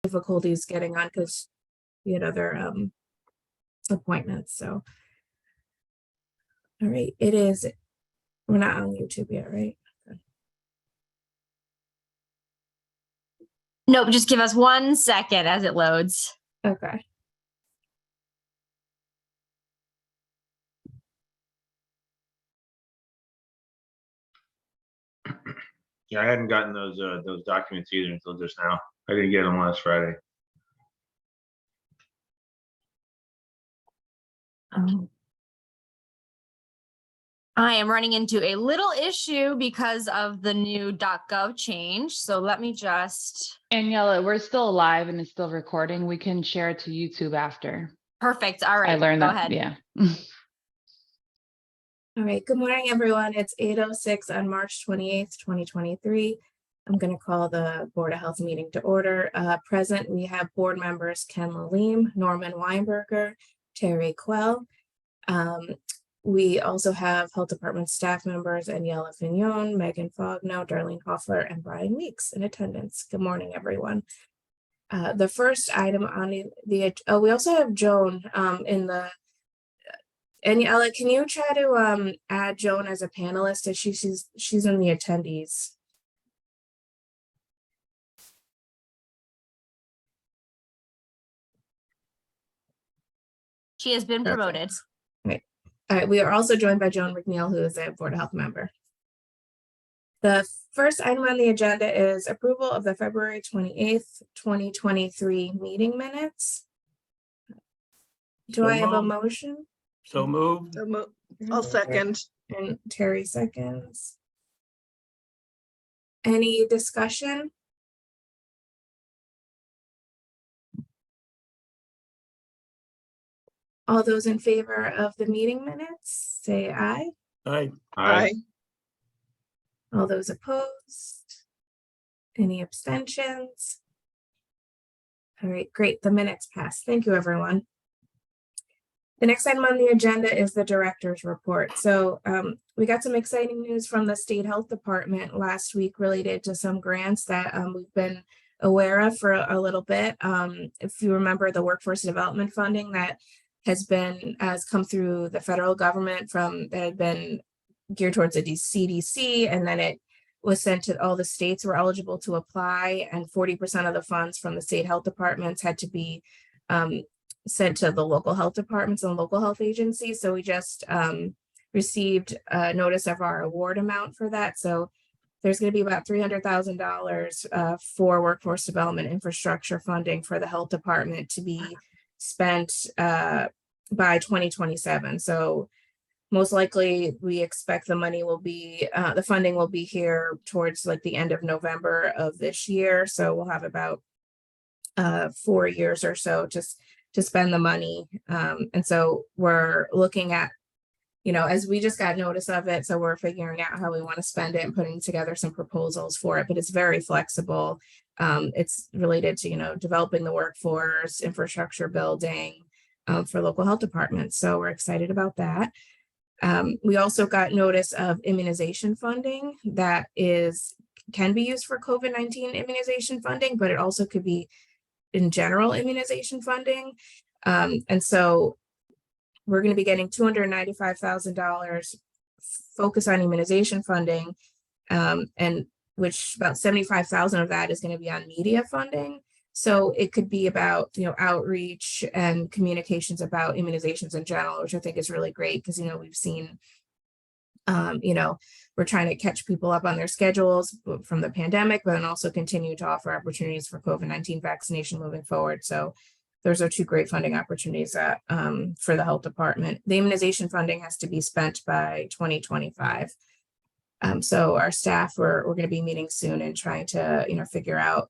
difficulties getting on because he had other appointments. So, all right, we're not on YouTube yet, right? Nope, just give us 1 second as it loads. Okay. Yeah, I hadn't gotten those documents either until just now. I didn't get them last Friday. I am running into a little issue because of the new .gov change. So let me just. Daniela, we're still live and it's still recording. We can share it to YouTube after. Perfect. All right. I learned go that. ahead. Yeah. All right. Good morning, everyone. It's 8:06 on March 28th, 2023. I'm going to call the Board of Health meeting to order. Present, we have board members Ken Lalim, Norman Weinberger, Terry Quell. We also have Health Department staff members Aniela Fignon, Megan Fogno, Darlene Hoffler, and Brian Weeks in attendance. Good morning, everyone. The first item on we also have Joan in the. Aniela, can you try to add Joan as a panelist as she's in the attendees? She has been promoted. Right. All right. We are also joined by Joan McNeil, who is a Board of Health member. The first item on the agenda is approval of the February 28th, 2023 meeting minutes. Do I have a motion? So moved. I'll second. And Terry seconds. Any discussion? All those in favor of the meeting minutes, say aye. Aye. Aye. All those opposed? Any abstentions? All right, great. The minutes pass. Thank you, everyone. The next item on the agenda is the director's report. So we got some exciting news from the State Health Department last week related to some grants that we've been aware of for a little bit. If you remember the workforce development funding that has come through the federal government that had been geared towards the CDC, and then it was sent to all the states were eligible to apply, and 40% of the funds from the state health departments had to be sent to the local health departments and local health agencies. So we just received a notice of our award amount for that. So there's going to be about $300,000 for workforce development infrastructure funding for the health department to be spent by 2027. So most likely we expect the money will be, the funding will be here towards like the end of November of this year. So we'll have about 4 years or so just to spend the money. And so we're looking at, as we just got notice of it, so we're figuring out how we want to spend it and putting together some proposals for it, but it's very flexible. It's related to, developing the workforce, infrastructure building for local health departments. So we're excited about that. We also got notice of immunization funding that can be used for COVID-19 immunization funding, but it also could be in general immunization funding. And so we're going to be getting $295,000 focus on immunization funding, and which about 75,000 of that is going to be on media funding. So it could be about, outreach and communications about immunizations in general, which I think is really great because, we've seen, we're trying to catch people up on their schedules from the pandemic, but then also continue to offer opportunities for COVID-19 vaccination moving forward. So those are two great funding opportunities for the health department. The immunization funding has to be spent by 2025. So our staff, we're going to be meeting soon and trying to, figure out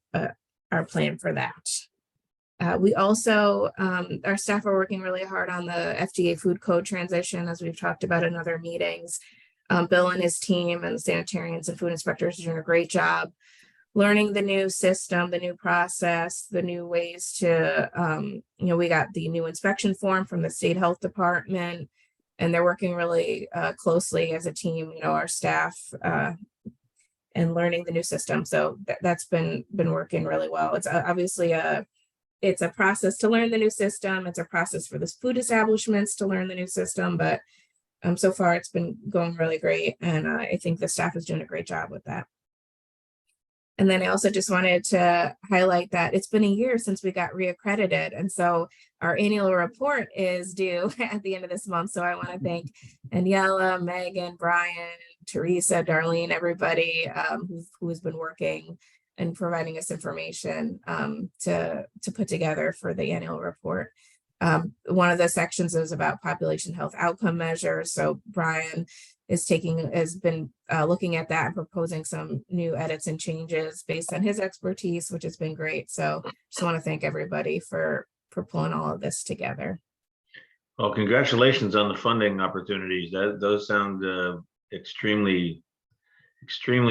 our plan for that. We also, our staff are working really hard on the FDA food code transition, as we've talked about in other meetings. Bill and his team and the sanitarians and food inspectors are doing a great job learning the new system, the new process, the new ways to, we got the new inspection form from the state health department, and they're working really closely as a team, our staff and learning the new system. So that's been working really well. It's obviously it's a process to learn the new system. It's a process for the food establishments to learn the new system, but so far it's been going really great. And I think the staff is doing a great job with that. And then I also just wanted to highlight that it's been a year since we got reaccredited. And so our annual report is due at the end of this month. So I want to thank Daniela, Megan, Brian, Teresa, Darlene, everybody who's been working and providing us information to put together for the annual report. One of the sections is about population health outcome measures. So Brian has been looking at that and proposing some new edits and changes based on his expertise, which has been great. So just want to thank everybody for pulling all of this together. Well, congratulations on the funding opportunities. Those sound extremely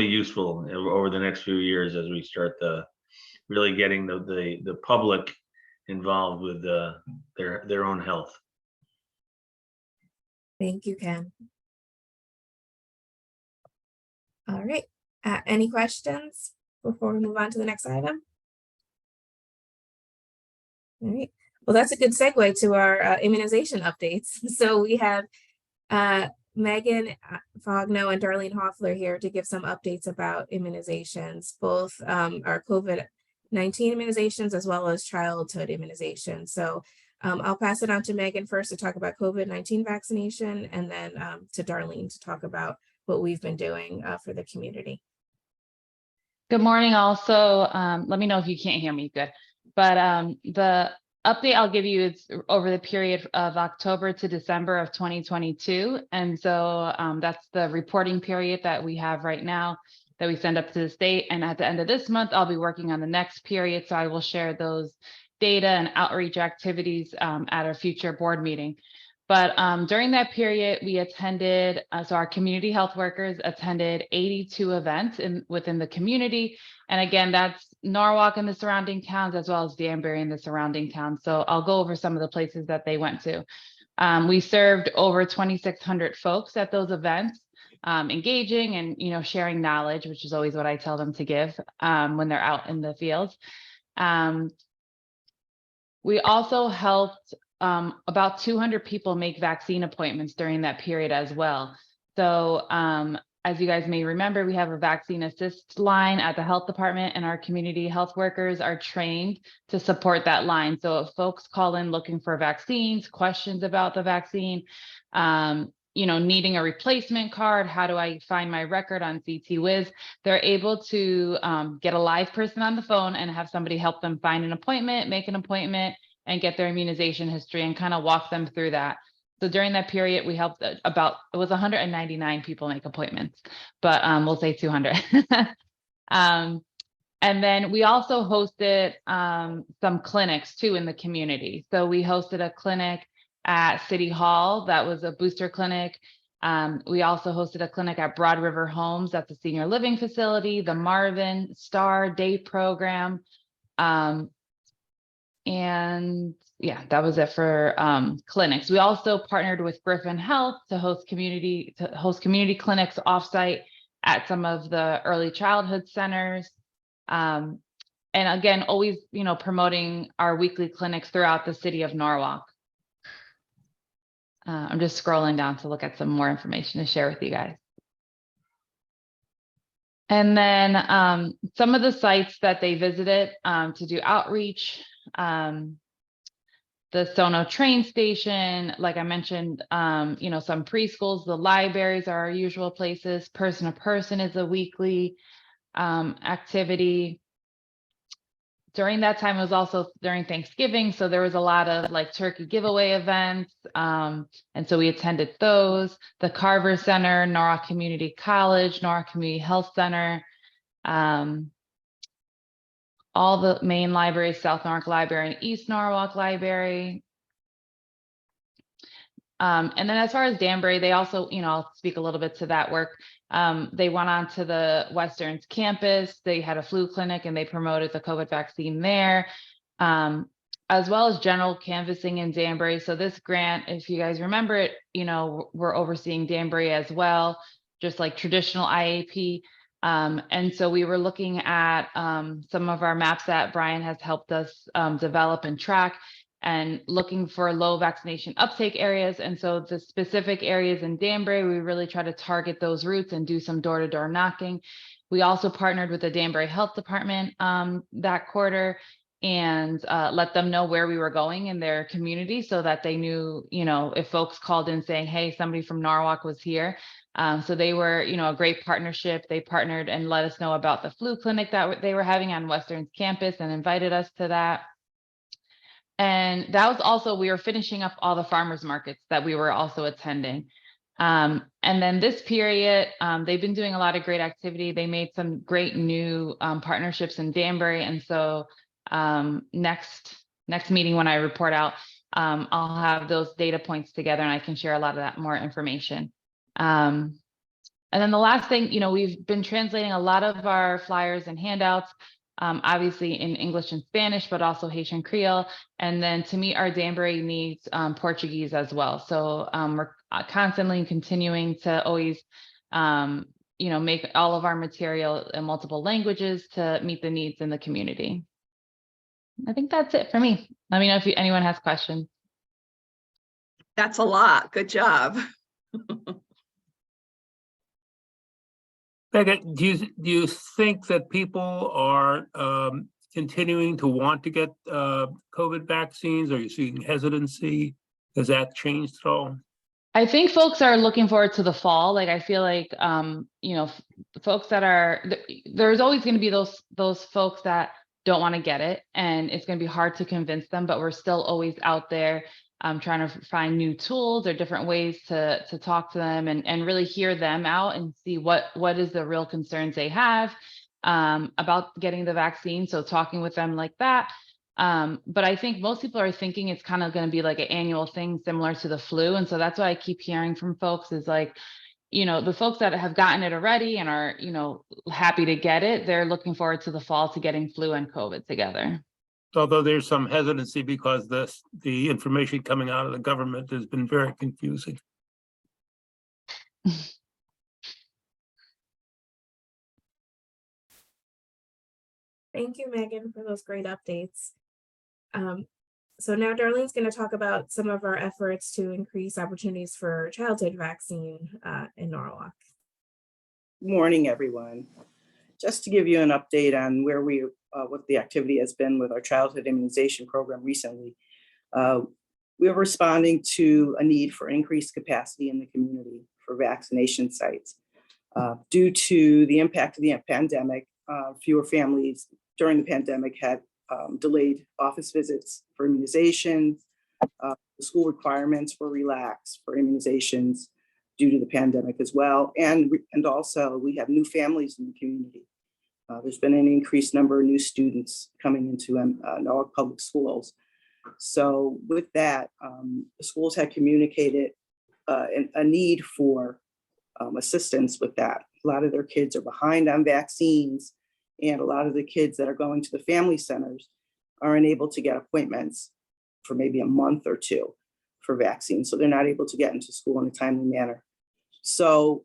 useful over the next few years as we start really getting the public involved with their own health. Thank you, Ken. All right. Any questions before we move on to the next item? All right. Well, that's a good segue to our immunization updates. So we have Megan Fogno and Darlene Hoffler here to give some updates about immunizations, both our COVID-19 immunizations as well as childhood immunization. So I'll pass it on to Megan first to talk about COVID-19 vaccination, and then to Darlene to talk about what we've been doing for the community. Good morning. Also, let me know if you can't hear me good, but the update I'll give you is over the period of October to December of 2022. And so that's the reporting period that we have right now that we send up to the state. And at the end of this month, I'll be working on the next period. So I will share those data and outreach activities at a future board meeting. But during that period, we attended, so our community health workers attended 82 events within the community. And again, that's Norwalk and the surrounding towns, as well as Danbury and the surrounding towns. So I'll go over some of the places that they went to. We served over 2,600 folks at those events, engaging and sharing knowledge, which is always what I tell them to give when they're out in the field. We also helped about 200 people make vaccine appointments during that period as well. So as you guys may remember, we have a vaccine assist line at the health department, and our community health workers are trained to support that line. So if folks call in looking for vaccines, questions about the vaccine, needing a replacement card, how do I find my record on CTWiz, they're able to get a live person on the phone and have somebody help them find an appointment, make an appointment, and get their immunization history and kind of walk them through that. So during that period, we helped it was 199 people make appointments, but we'll say 200. And then we also hosted some clinics too in the community. So we hosted a clinic at City Hall. That was a booster clinic. We also hosted a clinic at Broad River Homes at the senior living facility, the Marvin Star Day program. And yeah, that was it for clinics. We also partnered with Griffin Health to host community clinics offsite at some of the early childhood centers. And again, always, promoting our weekly clinics throughout the city of Norwalk. I'm just scrolling down to look at some more information to share with you guys. And then some of the sites that they visited to do outreach, the Sono train station, like I mentioned, some preschools, the libraries are our usual places. Person to Person is a weekly activity. During that time, it was also during Thanksgiving, so there was a lot of like turkey giveaway events, and so we attended those. The Carver Center, Norwalk Community College, Norwalk Community Health Center, all the main libraries, South Norwalk Library and East Norwalk Library. And then as far as Danbury, they also, I'll speak a little bit to that work. They went on to the Westerns campus. They had a flu clinic and they promoted the COVID vaccine there, as well as general canvassing in Danbury. So this grant, if you guys remember it, we're overseeing Danbury as well, just like traditional IAP. And so we were looking at some of our maps that Brian has helped us develop and track, and looking for low vaccination uptake areas. And so the specific areas in Danbury, we really try to target those routes and do some door-to-door knocking. We also partnered with the Danbury Health Department that quarter, and let them know where we were going in their community, so that they knew, if folks called in saying, hey, somebody from Norwalk was here. So they were, a great partnership. They partnered and let us know about the flu clinic that they were having on Western's campus and invited us to that. And that was also, we were finishing up all the farmers markets that we were also attending. And then this period, they've been doing a lot of great activity. They made some great new partnerships in Danbury. And so next meeting, when I report out, I'll have those data points together and I can share a lot of that more information. And then the last thing, we've been translating a lot of our flyers and handouts, obviously in English and Spanish, but also Haitian Creole, and then to meet our Danbury needs, Portuguese as well. So we're constantly continuing to always, make all of our material in multiple languages to meet the needs in the community. I think that's it for me. Let me know if anyone has questions. That's a lot. Good job. Megan, do you think that people are continuing to want to get COVID vaccines? Are you seeing hesitancy? Has that changed at all? I think folks are looking forward to the fall. Like, I feel like, folks that are, there's always going to be those folks that don't want to get it, and it's going to be hard to convince them, but we're still always out there trying to find new tools or different ways to talk to them and really hear them out and see what is the real concerns they have about getting the vaccine. So talking with them like that. But I think most people are thinking it's kind of going to be like an annual thing similar to the flu. And so that's what I keep hearing from folks is like, the folks that have gotten it already and are, happy to get it, they're looking forward to the fall to getting flu and COVID together. Although there's some hesitancy because the information coming out of the government has been very confusing. Thank you, Megan, for those great updates. So now Darlene's going to talk about some of our efforts to increase opportunities for childhood vaccine in Norwalk. Good morning, everyone. Just to give you an update on where what the activity has been with our childhood immunization program recently, we are responding to a need for increased capacity in the community for vaccination sites. Due to the impact of the pandemic, fewer families during the pandemic had delayed office visits for immunizations. The school requirements were relaxed for immunizations due to the pandemic as well. And also we have new families in the community. There's been an increased number of new students coming into Norwalk Public Schools. So with that, the schools had communicated a need for assistance with that. A lot of their kids are behind on vaccines, and a lot of the kids that are going to the family centers are unable to get appointments for maybe a month or two for vaccines. So they're not able to get into school in a timely manner. So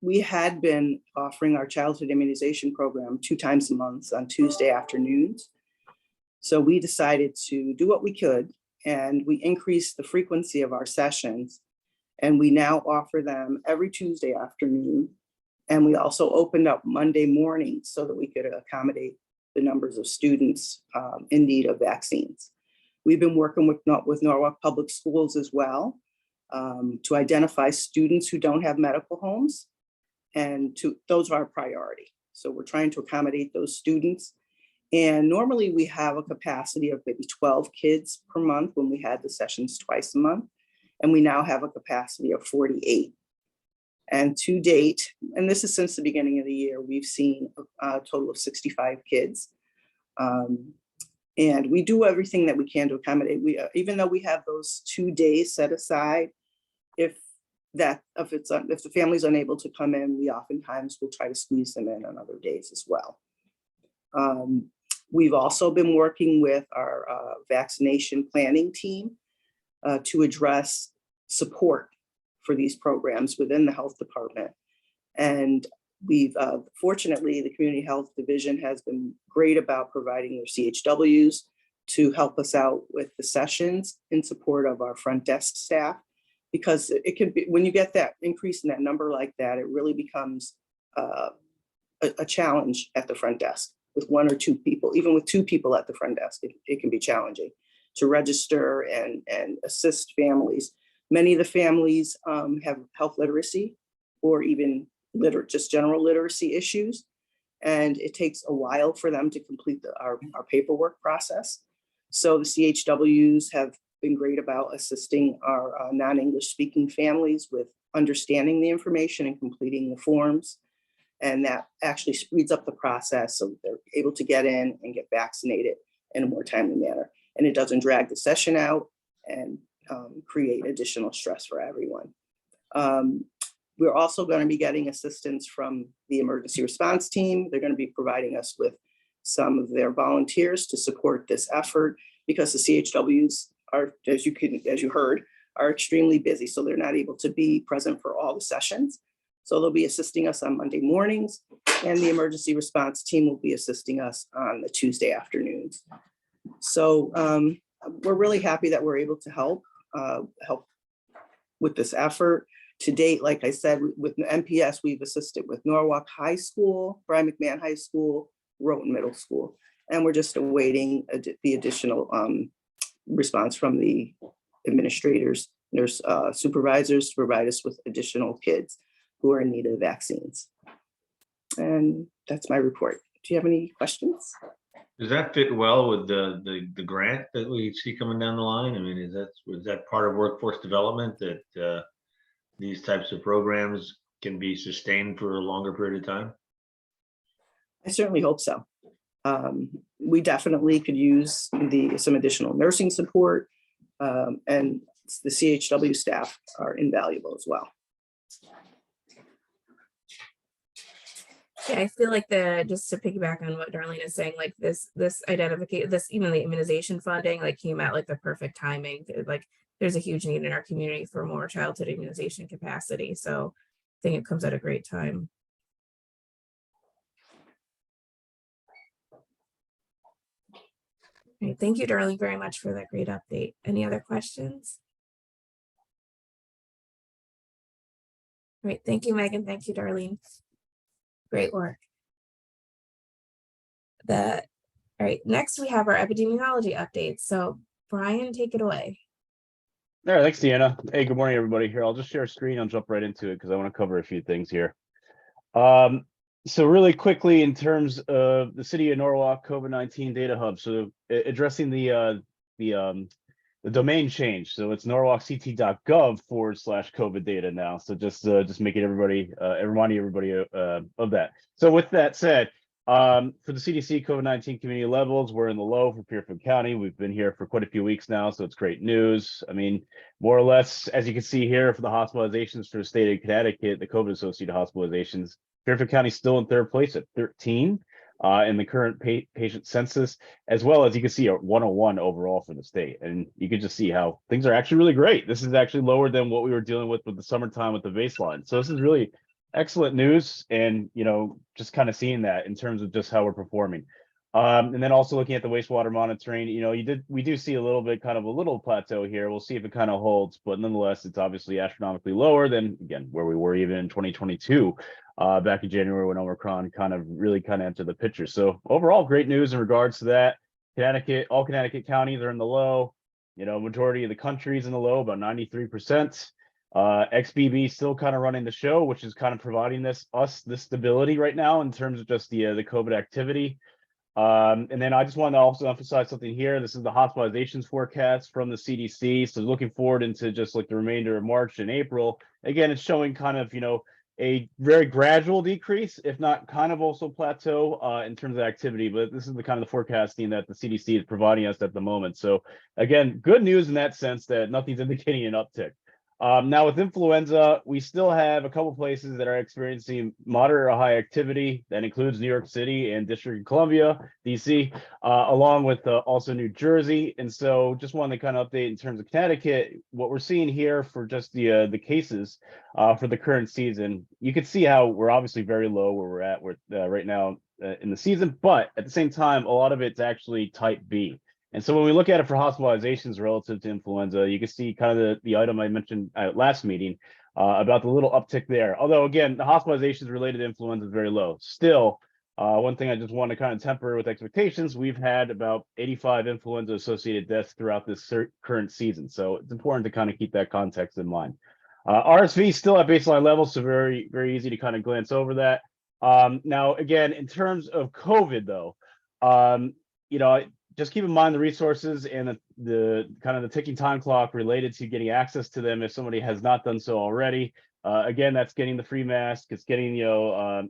we had been offering our childhood immunization program 2 times a month on Tuesday afternoons. So we decided to do what we could, and we increased the frequency of our sessions, and we now offer them every Tuesday afternoon. And we also opened up Monday morning so that we could accommodate the numbers of students in need of vaccines. We've been working with Norwalk Public Schools as well to identify students who don't have medical homes, and those are our priority. So we're trying to accommodate those students. And normally we have a capacity of maybe 12 kids per month when we had the sessions twice a month. And we now have a capacity of 48. And to date, and this is since the beginning of the year, we've seen a total of 65 kids. And we do everything that we can to accommodate. Even though we have those 2 days set aside, if the family's unable to come in, we oftentimes will try to squeeze them in on other days as well. We've also been working with our vaccination planning team to address support for these programs within the health department. And Fortunately, the Community Health Division has been great about providing their CHWs to help us out with the sessions in support of our front desk staff, because it can be, when you get that increase in that number like that, it really becomes a challenge at the front desk with 1 or 2 people. Even with 2 people at the front desk, it can be challenging to register and assist families. Many of the families have health literacy or even just general literacy issues. And it takes a while for them to complete our paperwork process. So the CHWs have been great about assisting our non-English speaking families with understanding the information and completing the forms. And that actually speeds up the process so they're able to get in and get vaccinated in a more timely manner. And it doesn't drag the session out and create additional stress for everyone. We're also going to be getting assistance from the emergency response team. They're going to be providing us with some of their volunteers to support this effort, because the CHWs are, as you heard, are extremely busy. So they're not able to be present for all the sessions. So they'll be assisting us on Monday mornings, and the emergency response team will be assisting us on the Tuesday afternoons. So we're really happy that we're able to help with this effort. To date, like I said, with MPS, we've assisted with Norwalk High School, Brian McMahon High School, Rhoton Middle School, and we're just awaiting the additional response from the administrators, nurse supervisors to provide us with additional kids who are in need of vaccines. And that's my report. Do you have any questions? Does that fit well with the grant that we see coming down the line? I mean, is that part of workforce development, that these types of programs can be sustained for a longer period of time? I certainly hope so. We definitely could use some additional nursing support, and the CHW staff are invaluable as well. Yeah, I feel like just to piggyback on what Darlene is saying, like this identification, even the immunization funding, like came at like the perfect timing. Like there's a huge need in our community for more childhood immunization capacity. So I think it comes at a great time. All right, thank you, Darlene, very much for that great update. Any other questions? Great, thank you, Megan. Thank you, Darlene. Great work. All right, next we have our epidemiology updates. So Brian, take it away. All right, thanks, Deanna. Hey, good morning, everybody. Here, I'll just share a screen. I'll jump right into it because I want to cover a few things here. So really quickly, in terms of the city of Norwalk COVID-19 data hub, so addressing the domain change. So it's norwalkct.gov/COVID data now. So just making everybody, reminding everybody of that. So with that said, for the CDC COVID-19 community levels, we're in the low for Fairfield County. We've been here for quite a few weeks now, so it's great news. I mean, more or less, as you can see here, for the hospitalizations for the state of Connecticut, the COVID-associated hospitalizations, Fairfield County still in 3rd place at 13 in the current patient census, as well as you can see a 101 overall for the state. And you can just see how things are actually really great. This is actually lower than what we were dealing with the summertime with the baseline. So this is really excellent news, and just kind of seeing that in terms of just how we're performing. And then also looking at the wastewater monitoring, we do see a little bit, kind of a little plateau here. We'll see if it kind of holds, but nonetheless, it's obviously astronomically lower than, again, where we were even in 2022, back in January when Omicron kind of entered the picture. So overall, great news in regards to that. All Connecticut counties are in the low. Majority of the country is in the low, about 93%. XBB still kind of running the show, which is kind of providing this stability right now in terms of just the COVID activity. And then I just want to also emphasize something here. This is the hospitalizations forecast from the CDC. So looking forward into just like the remainder of March and April. Again, it's showing kind of, a very gradual decrease, if not kind of also plateau in terms of activity. But this is the kind of the forecasting that the CDC is providing us at the moment. So again, good news in that sense that nothing's indicating an uptick. Now with influenza, we still have a couple places that are experiencing moderate or high activity. That includes New York City and District of Columbia, DC, along with also New Jersey. And so just wanted to kind of update in terms of Connecticut, what we're seeing here for just the cases for the current season. You can see how we're obviously very low where we're at right now in the season, but at the same time, a lot of it's actually type B. And so when we look at it for hospitalizations relative to influenza, you can see kind of the item I mentioned at last meeting about the little uptick there. Although, again, the hospitalizations related to influenza is very low. Still, one thing I just want to kind of temper with expectations, we've had about 85 influenza-associated deaths throughout this current season. So it's important to kind of keep that context in mind. RSV is still at baseline levels, so very, very easy to kind of glance over that. Now, again, in terms of COVID, though, just keep in mind the resources and the kind of the ticking time clock related to getting access to them if somebody has not done so already. Again, that's getting the free mask. It's getting,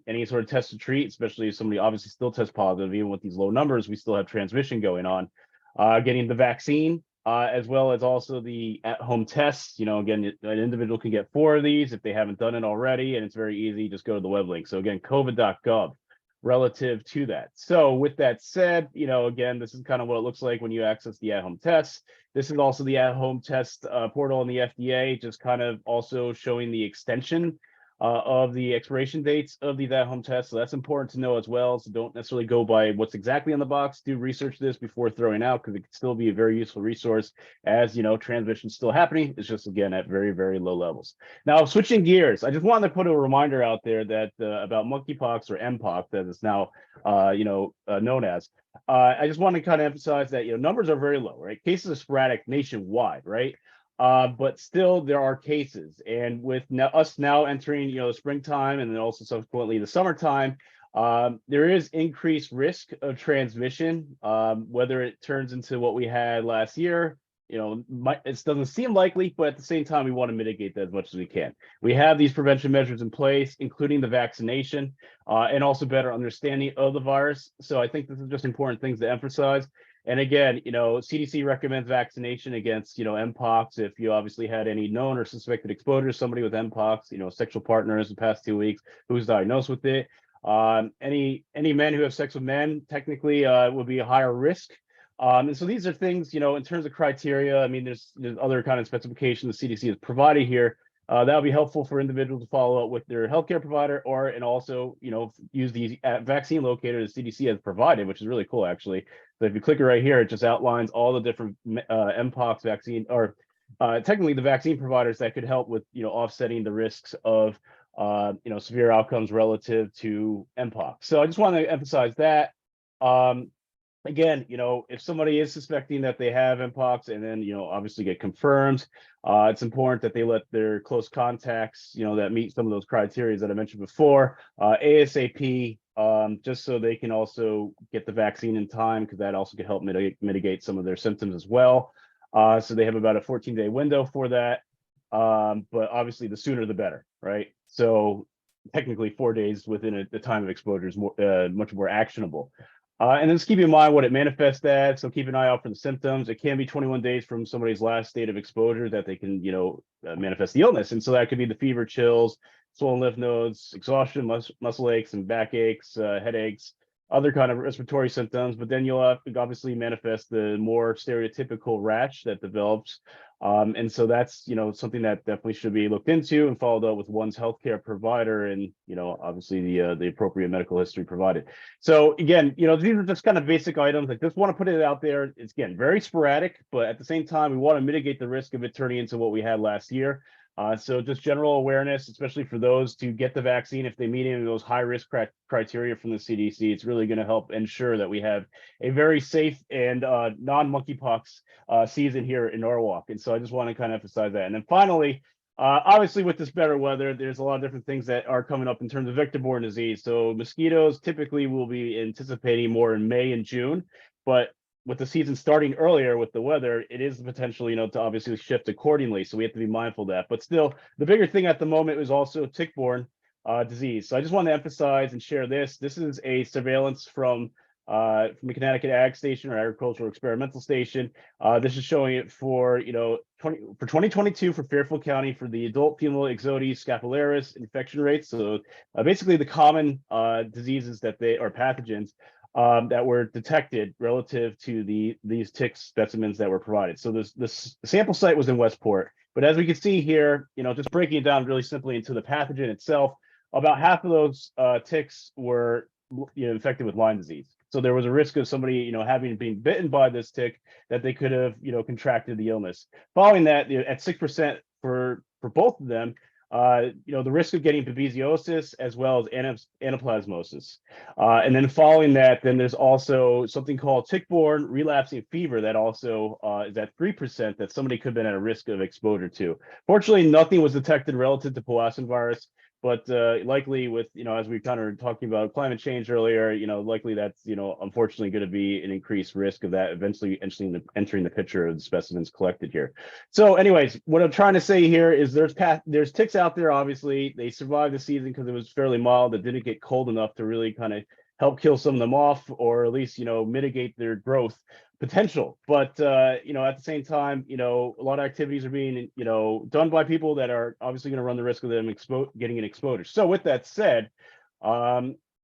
any sort of test to treat, especially if somebody obviously still tests positive. Even with these low numbers, we still have transmission going on. Getting the vaccine, as well as also the at-home tests. Again, an individual can get 4 of these if they haven't done it already, and it's very easy. Just go to the web link. So again, covid.gov. Relative to that. So with that said, again, this is kind of what it looks like when you access the at-home tests. This is also the at-home test portal in the FDA, just kind of also showing the extension of the expiration dates of these at-home tests. So that's important to know as well. So don't necessarily go by what's exactly on the box. Do research this before throwing out, because it can still be a very useful resource as, transmission is still happening. It's just, again, at very, very low levels. Now, switching gears, I just wanted to put a reminder out there that about monkeypox, or mpox, as it's now, known as. I just want to kind of emphasize that, numbers are very low, right? Cases are sporadic nationwide, right? But still there are cases, and with us now entering, the springtime and then also subsequently the summertime, there is increased risk of transmission, whether it turns into what we had last year. It doesn't seem likely, but at the same time, we want to mitigate that as much as we can. We have these prevention measures in place, including the vaccination, and also better understanding of the virus. So I think this is just important things to emphasize. And again, CDC recommends vaccination against, mpox if you obviously had any known or suspected exposure to somebody with mpox, sexual partners the past 2 weeks who's diagnosed with it. Any men who have sex with men technically would be a higher risk. And so these are things, in terms of criteria. I mean, there's other kind of specifications the CDC has provided here. That would be helpful for individuals to follow up with their healthcare provider, and also, use the vaccine locator the CDC has provided, which is really cool, actually. So if you click it right here, it just outlines all the different mpox vaccine, or technically the vaccine providers that could help with, offsetting the risks of, severe outcomes relative to mpox. So I just want to emphasize that. Again, if somebody is suspecting that they have mpox and then, obviously get confirmed, it's important that they let their close contacts, that meet some of those criteria that I mentioned before, ASAP, just so they can also get the vaccine in time, because that also can help mitigate some of their symptoms as well. So they have about a 14-day window for that. But obviously the sooner the better, right? So technically 4 days within the time of exposure is much more actionable. And then just keep in mind what it manifests as. So keep an eye out for the symptoms. It can be 21 days from somebody's last state of exposure that they can, manifest the illness. And so that could be the fever, chills, swollen lymph nodes, exhaustion, muscle aches and back aches, headaches, other kind of respiratory symptoms. But then you'll obviously manifest the more stereotypical rash that develops. And so that's, something that definitely should be looked into and followed up with one's healthcare provider, and, obviously the appropriate medical history provided. So again, these are just kind of basic items. I just want to put it out there. It's, again, very sporadic, but at the same time, we want to mitigate the risk of it turning into what we had last year. So just general awareness, especially for those to get the vaccine, if they meet any of those high risk criteria from the CDC, it's really going to help ensure that we have a very safe and non-monkeypox season here in Norwalk. And so I just want to kind of emphasize that. And then finally, obviously with this better weather, there's a lot of different things that are coming up in terms of vector-borne disease. So mosquitoes typically will be anticipating more in May and June, but with the season starting earlier with the weather, it is the potential, to obviously shift accordingly. So we have to be mindful of that. But still, the bigger thing at the moment is also tick-borne disease. So I just want to emphasize and share this. This is a surveillance from from the Connecticut Ag Station or Agricultural Experimental Station. This is showing it for, 2022 for Fairfield County for the adult female Ixodes scapularis infection rates. So basically the common diseases that or pathogens that were detected relative to these tick specimens that were provided. So this sample site was in Westport, but as we can see here, just breaking it down really simply into the pathogen itself, about half of those ticks were infected with Lyme disease. So there was a risk of somebody, having been bitten by this tick that they could have, contracted the illness. Following that, at 6% for both of them, the risk of getting babesiosis as well as anaplasmosis. And then following that, then there's also something called tick-borne relapsing fever that also is at 3% that somebody could have been at a risk of exposure to. Fortunately, nothing was detected relative to Powassan virus. But likely with, as we kind of talking about climate change earlier, likely that's, unfortunately going to be an increased risk of that eventually entering the picture of the specimens collected here. So anyways, what I'm trying to say here is there's ticks out there, obviously. They survived the season because it was fairly mild. It didn't get cold enough to really kind of help kill some of them off or at least, mitigate their growth potential. But at the same time, a lot of activities are being done by people that are obviously going to run the risk of them getting an exposure. So with that said,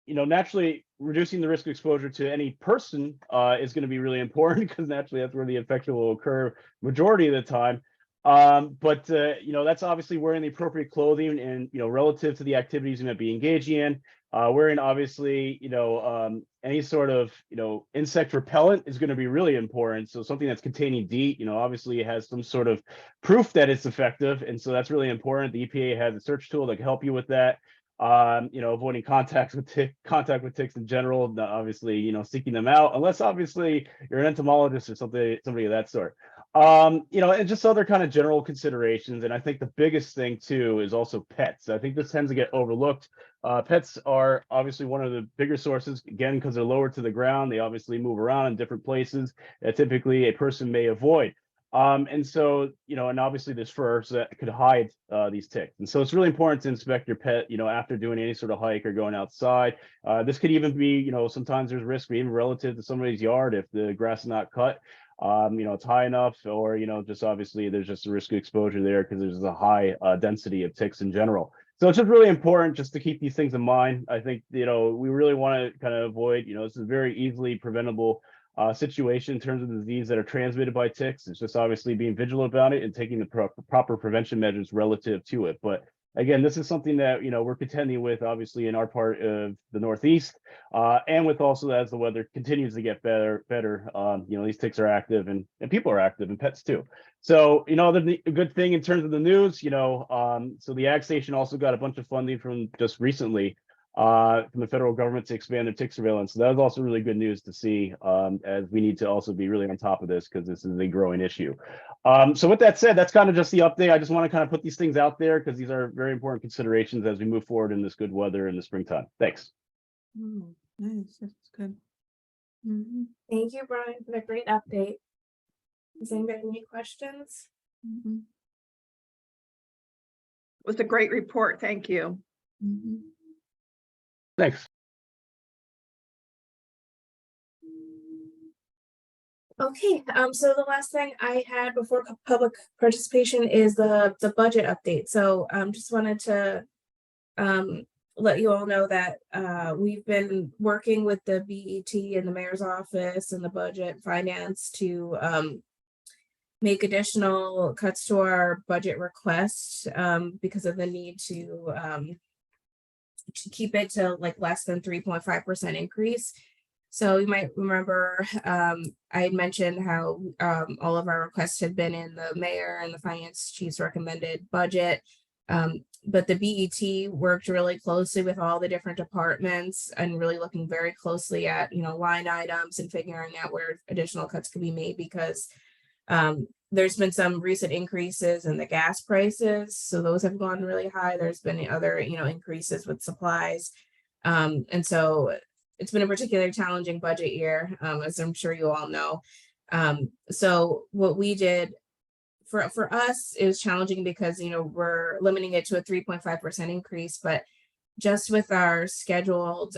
naturally reducing the risk of exposure to any person is going to be really important because naturally that's where the infection will occur majority of the time. But that's obviously wearing the appropriate clothing and relative to the activities you might be engaging in. Wearing obviously, any sort of, insect repellent is going to be really important. So something that's containing DEET, obviously it has some sort of proof that it's effective. And so that's really important. The EPA has a search tool that can help you with that. Avoiding contact with ticks in general, obviously, seeking them out, unless obviously you're an entomologist or somebody of that sort. And just other kind of general considerations. And I think the biggest thing too is also pets. I think this tends to get overlooked. Pets are obviously one of the bigger sources, again, because they're lower to the ground. They obviously move around in different places that typically a person may avoid. And so, and obviously there's fur, so that could hide these ticks. And so it's really important to inspect your pet, after doing any sort of hike or going outside. This could even be, sometimes there's risk even relative to somebody's yard if the grass is not cut. It's high enough, or just obviously there's just a risk of exposure there because there's a high density of ticks in general. So it's just really important just to keep these things in mind. I think we really want to kind of avoid, this is a very easily preventable situation in terms of the disease that are transmitted by ticks. It's just obviously being vigilant about it and taking the proper prevention measures relative to it. But again, this is something that we're contending with, obviously, in our part of the Northeast, and with also as the weather continues to get better. These ticks are active, and people are active, and pets too. So the good thing in terms of the news, so the Ag Station also got a bunch of funding from just recently from the federal government to expand their tick surveillance. So that was also really good news to see, as we need to also be really on top of this because this is a growing issue. So with that said, that's kind of just the update. I just want to kind of put these things out there because these are very important considerations as we move forward in this good weather in the springtime. Thanks. Nice, that's good. Thank you, Brian, for the great update. Does anybody have any questions? It was a great report, thank you. Thanks. Okay, so the last thing I had before public participation is the budget update. So just wanted to let you all know that we've been working with the BET and the mayor's office and the budget finance to make additional cuts to our budget request because of the need to keep it to like less than 3.5% increase. So you might remember I had mentioned how all of our requests had been in the mayor and the finance chief's recommended budget. But the BET worked really closely with all the different departments and really looking very closely at, line items and figuring out where additional cuts could be made because there's been some recent increases in the gas prices. So those have gone really high. There's been other, increases with supplies. And so it's been a particularly challenging budget year, as I'm sure you all know. So what we did for us, it was challenging because, we're limiting it to a 3.5% increase, but just with our scheduled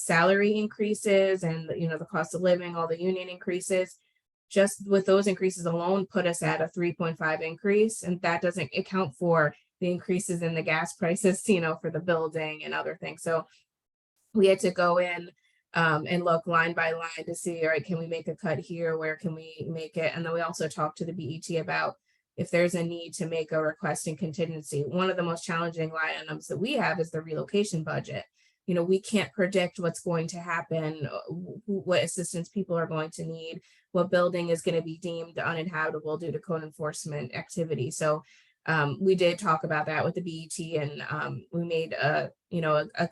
salary increases and, the cost of living, all the union increases, just with those increases alone put us at a 3.5 increase. And that doesn't account for the increases in the gas prices, for the building and other things. So we had to go in and look line by line to see, all right, can we make a cut here? Where can we make it? And then we also talked to the BET about if there's a need to make a request in contingency. One of the most challenging line items that we have is the relocation budget. We can't predict what's going to happen, what assistance people are going to need, what building is going to be deemed uninhabitable due to code enforcement activity. So we did talk about that with the BET, and we made a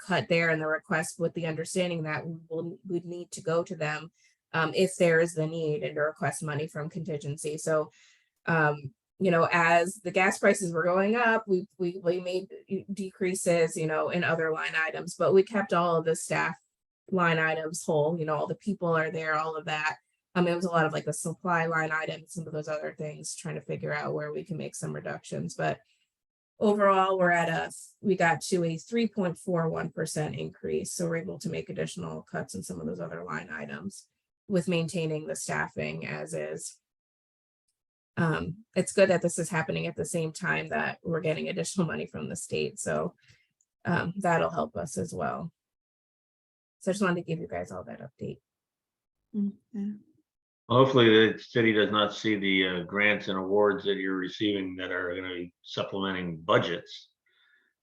cut there in the request with the understanding that we'd need to go to them if there is the need and to request money from contingency. So as the gas prices were going up, we made decreases, in other line items, but we kept all of the staff line items whole, all the people are there, all of that. It was a lot of like the supply line items, some of those other things, trying to figure out where we can make some reductions. But overall, we got to a 3.41% increase. So we're able to make additional cuts in some of those other line items with maintaining the staffing as is. It's good that this is happening at the same time that we're getting additional money from the state. So that'll help us as well. So I just wanted to give you guys all that update. Hopefully the city does not see the grants and awards that you're receiving that are going to be supplementing budgets.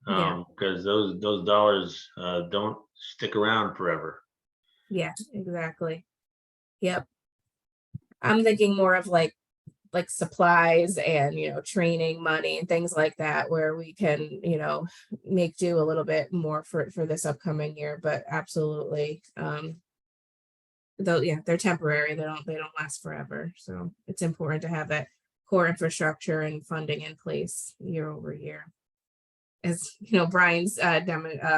Yeah. Because those dollars don't stick around forever. Yeah, exactly. Yep. I'm thinking more of like supplies and, training money and things like that, where we can, make do a little bit more for this upcoming year. But absolutely, though, yeah, they're temporary. They don't last forever. So it's important to have that core infrastructure and funding in place year over year. As Brian's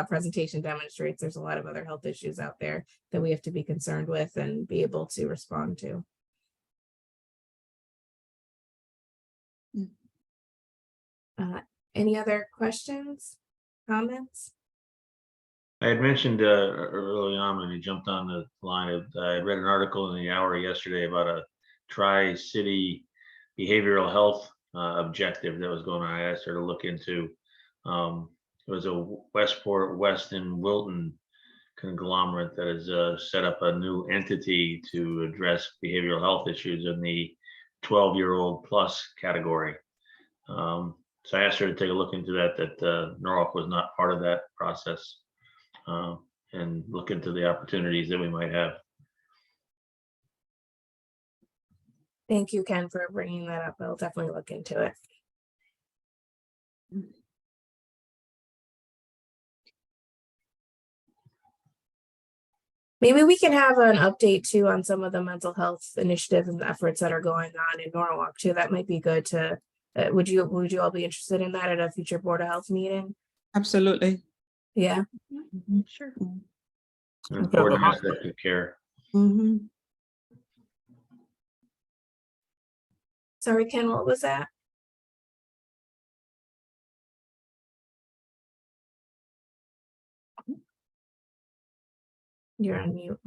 presentation demonstrates, there's a lot of other health issues out there that we have to be concerned with and be able to respond to. Any other questions, comments? I had mentioned early on when you jumped on the line, I read an article in the Hour yesterday about a Tri-City behavioral health objective that was going on. I asked her to look into. It was a Westport, Weston, Wilton conglomerate that has set up a new entity to address behavioral health issues in the 12-year-old plus category. So I asked her to take a look into that Norwalk was not part of that process, and look into the opportunities that we might have. Thank you, Ken, for bringing that up. I'll definitely look into it. Maybe we can have an update too on some of the mental health initiatives and efforts that are going on in Norwalk too. That might be good to, would you all be interested in that at a future Board of Health meeting? Absolutely. Yeah. Sure. An important aspect of care. Sorry, Ken, what was that? You're on mute.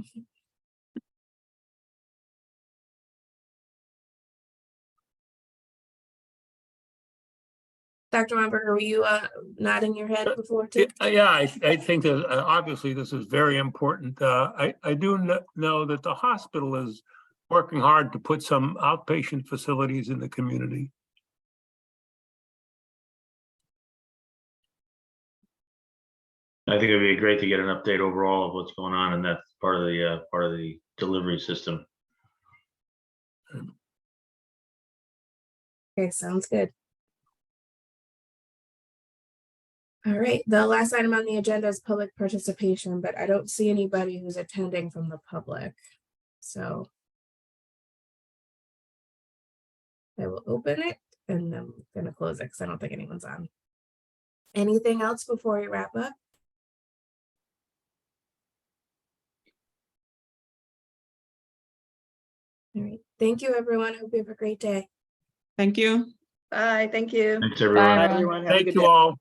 Dr. Romberg, were you nodding your head before too? Yeah, I think that obviously this is very important. I do know that the hospital is working hard to put some outpatient facilities in the community. I think it'd be great to get an update overall of what's going on, and that's part of the delivery system. Okay, sounds good. All right, the last item on the agenda is public participation, but I don't see anybody who's attending from the public. So I will open it and I'm gonna close it because I don't think anyone's on. Anything else before we wrap up? All right, thank you, everyone. Hope you have a great day. Thank you. Bye, thank you. Thanks, everyone. Bye, Bye, everyone. Have a Thank good you day. all.